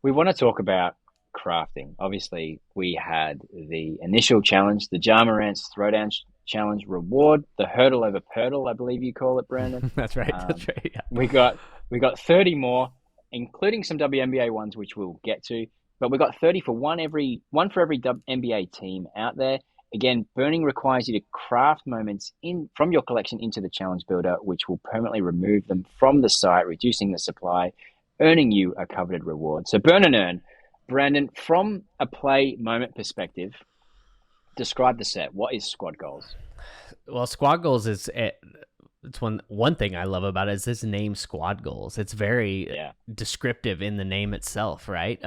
we want to talk about crafting. Obviously, we had the initial challenge, the Jamarant's Throwdown Challenge reward, the hurdle over purdle, I believe you call it, Brandon. That's right. That's Um, right. Yeah. we got we got 30 more, including some WNBA ones, which we'll get to. But we got 30 for one for every WNBA team out there. Again, burning requires you to craft moments in from your collection into the challenge builder, which will permanently remove them from the site, reducing the supply, earning you a coveted reward. So burn and earn. Brandon, from a play moment perspective, describe the set. What is squad goals? Well, squad goals is it's one thing I love about it is this name squad goals. It's very Yeah. descriptive in the name itself, right?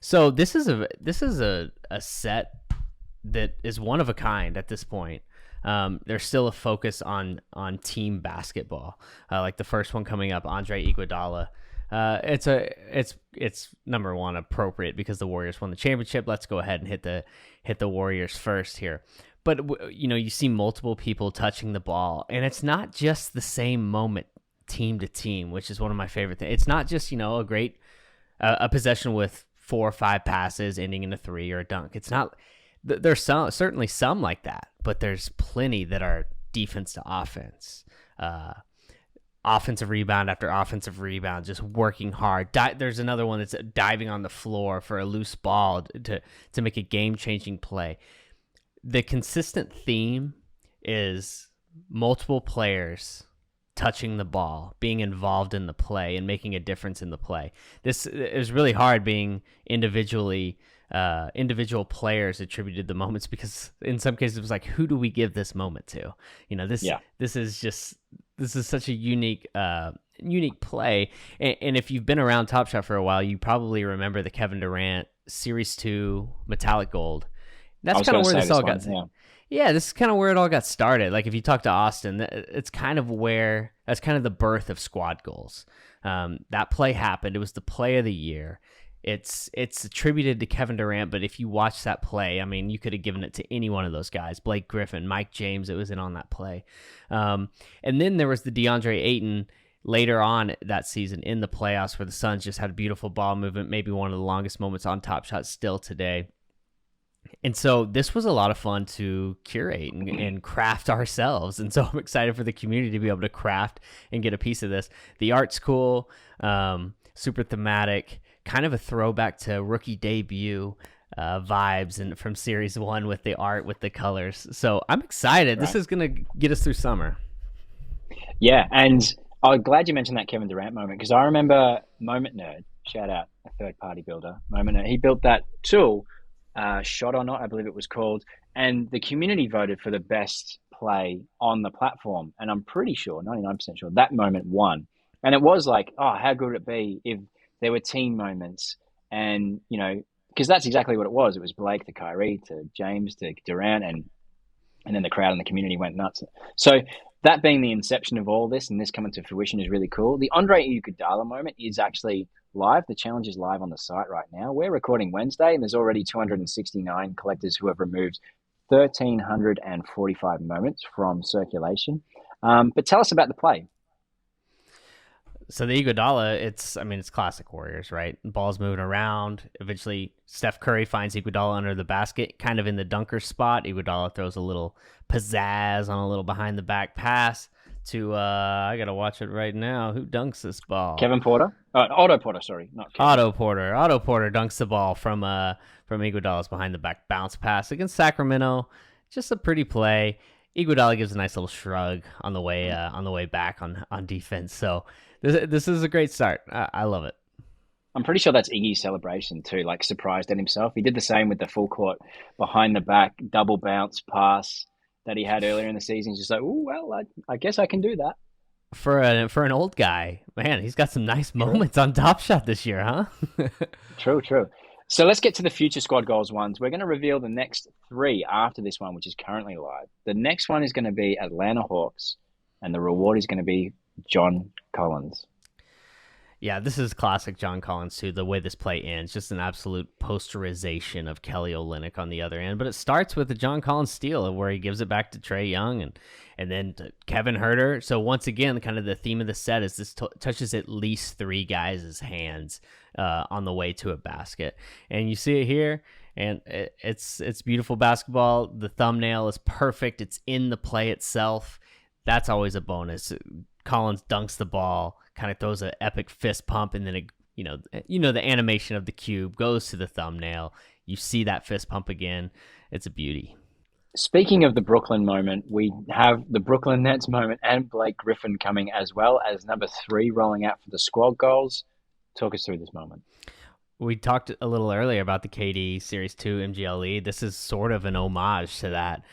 So this is a set that is one of a kind at this point. There's still a focus on team basketball, like the first one coming up, Andre Iguodala. It's number one appropriate because the Warriors won the championship. Let's go ahead and hit the Warriors first here. But you see multiple people touching the ball, and it's not just the same moment team to team, which is one of my favorite things. It's not just a great a possession with 4 or 5 passes ending in a 3 or a dunk. It's not. There's certainly some like that, but there's plenty that are defense to offense. Offensive rebound after offensive rebound, just working hard. There's another one that's diving on the floor for a loose ball to make a game-changing play. The consistent theme is multiple players touching the ball, being involved in the play, and making a difference in the play. This is really hard being individual players attributed the moments, because in some cases it was like, who do we give this moment to? Yeah. This is such a unique play. And if you've been around Top Shot for a while, you probably remember the Kevin Durant Series 2 Metallic Gold. I That's was kind going of to where say this this all one. got. Yeah. Yeah, this is kind of where it all got started. Like, if you talk to Austin, it's kind of where that's kind of the birth of squad goals. That play happened. It was the play of the year. It's attributed to Kevin Durant, but if you watch that play, I mean, you could have given it to any one of those guys. Blake Griffin, Mike James, it was in on that play. And then there was the DeAndre Ayton later on that season in the playoffs, where the Suns just had a beautiful ball movement, maybe one of the longest moments on Top Shot still today. And so this was a lot of fun to curate and craft ourselves. And so I'm excited for the community to be able to craft and get a piece of this. The art's cool, super thematic, kind of a throwback to rookie debut vibes and from series 1 with the art, with the colors. So I'm excited. This Right. is going to get us through summer. Yeah. And I'm glad you mentioned that Kevin Durant moment, because I remember Moment Nerd, shout out a third party builder, Moment Nerd. He built that tool, Shot or Not, I believe it was called. And the community voted for the best play on the platform. And I'm pretty sure, 99% sure, that moment won. And it was like, oh, how good would it be if there were team moments? And, because that's exactly what it was. It was Blake to Kyrie to James to Durant, and then the crowd and the community went nuts. So that being the inception of all this and this coming to fruition is really cool. The Andre Iguodala moment is actually live. The challenge is live on the site right now. We're recording Wednesday, and there's already 269 collectors who have removed 1,345 moments from circulation. But tell us about the play. So the Iguodala, it's classic Warriors, right? Ball's moving around. Eventually, Steph Curry finds Iguodala under the basket, kind of in the dunker spot. Iguodala throws a little pizzazz on a little behind the back pass to, I got to watch it right now. Who dunks this ball? Kevin Porter? Otto Porter, sorry, not Kevin. Otto Porter. Otto Porter dunks the ball from Iguodala's behind the back bounce pass against Sacramento. Just a pretty play. Iguodala gives a nice little shrug on the way back on defense. So this is a great start. I love it. I'm pretty sure that's Iggy's celebration too, like surprised at himself. He did the same with the full court behind the back double bounce pass that he had earlier in the season. He's just like, oh, well, I guess I can do that. For an old guy, man, he's got some nice moments on Top Shot this year, huh? True, true. So let's get to the future squad goals ones. We're going to reveal the next 3 after this one, which is currently live. The next one is going to be Atlanta Hawks, and the reward is going to be John Collins. Yeah, this is classic John Collins too. The way this play ends, just an absolute posterization of Kelly Olynyk on the other end. But it starts with the John Collins steal where he gives it back to Trae Young and then to Kevin Herter. So once again, kind of the theme of the set is this touches at least three guys' hands on the way to a basket, and you see it here. And it's beautiful basketball. The thumbnail is perfect. It's in the play itself. That's always a bonus. Collins dunks the ball, kind of throws an epic fist pump, and then the animation of the cube goes to the thumbnail. You see that fist pump again. It's a beauty. Speaking of the Brooklyn moment, we have the Brooklyn Nets moment and Blake Griffin coming as well as number 3 rolling out for the squad goals. Talk us through this moment. We talked a little earlier about the KD Series 2 MGLE. This is sort of an homage to that.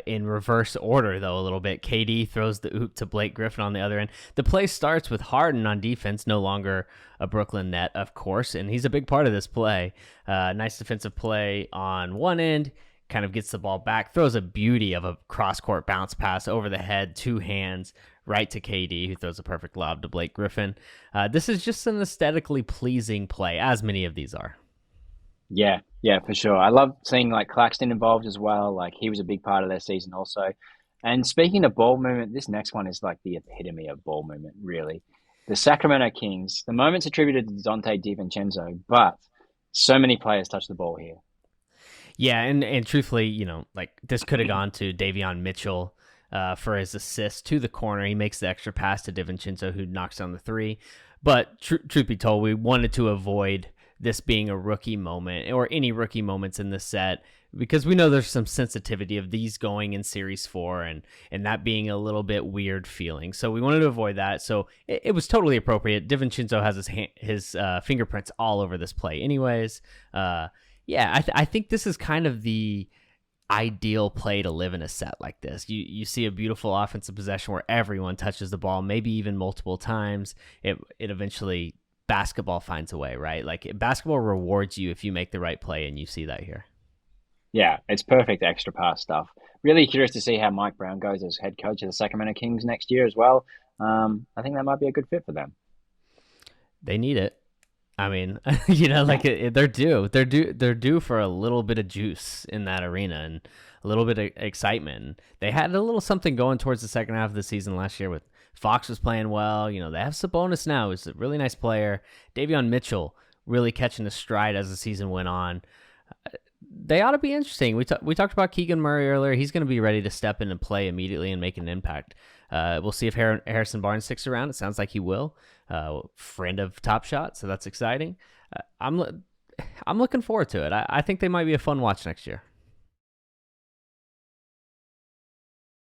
In reverse order, though, a little bit. KD throws the oop to Blake Griffin on the other end. The play starts with Harden on defense, no longer a Brooklyn Net, of course, and he's a big part of this play. Nice defensive play on one end, kind of gets the ball back, throws a beauty of a cross-court bounce pass over the head, 2 hands, right to KD, who throws a perfect lob to Blake Griffin. This is just an aesthetically pleasing play, as many of these are. Yeah, yeah, for sure. I love seeing like Claxton involved as well. Like he was a big part of their season also. And speaking of ball movement, this next one is like the epitome of ball movement, really. The Sacramento Kings, the moment's attributed to Dante DiVincenzo, but so many players touch the ball here. Yeah, and truthfully, like this could have gone to Davion Mitchell for his assist to the corner. He makes the extra pass to DiVincenzo, who knocks down the 3. But truth be told, we wanted to avoid this being a rookie moment or any rookie moments in the set because we know there's some sensitivity of these going in Series 4 and that being a little bit weird feeling. So we wanted to avoid that. So it was totally appropriate. DiVincenzo has his fingerprints all over this play anyways. I think this is kind of the ideal play to live in a set like this. You see a beautiful offensive possession where everyone touches the ball, maybe even multiple times. It eventually basketball finds a way, right? Like basketball rewards you if you make the right play, and you see that here. Yeah, it's perfect extra pass stuff. Really curious to see how Mike Brown goes as head coach of the Sacramento Kings next year as well. I think that might be a good fit for them. They need it. I mean, like they're due. They're due for a little bit of juice in that arena and a little bit of excitement. They had a little something going towards the second half of the season last year with Fox was playing well. They have Sabonis now, who's a really nice player. Davion Mitchell really catching the stride as the season went on. They ought to be interesting. We talked about Keegan Murray earlier. He's going to be ready to step in and play immediately and make an impact. We'll see if Harrison Barnes sticks around. It sounds like he will. Friend of Top Shot, so that's exciting. I'm looking forward to it. I think they might be a fun watch next year.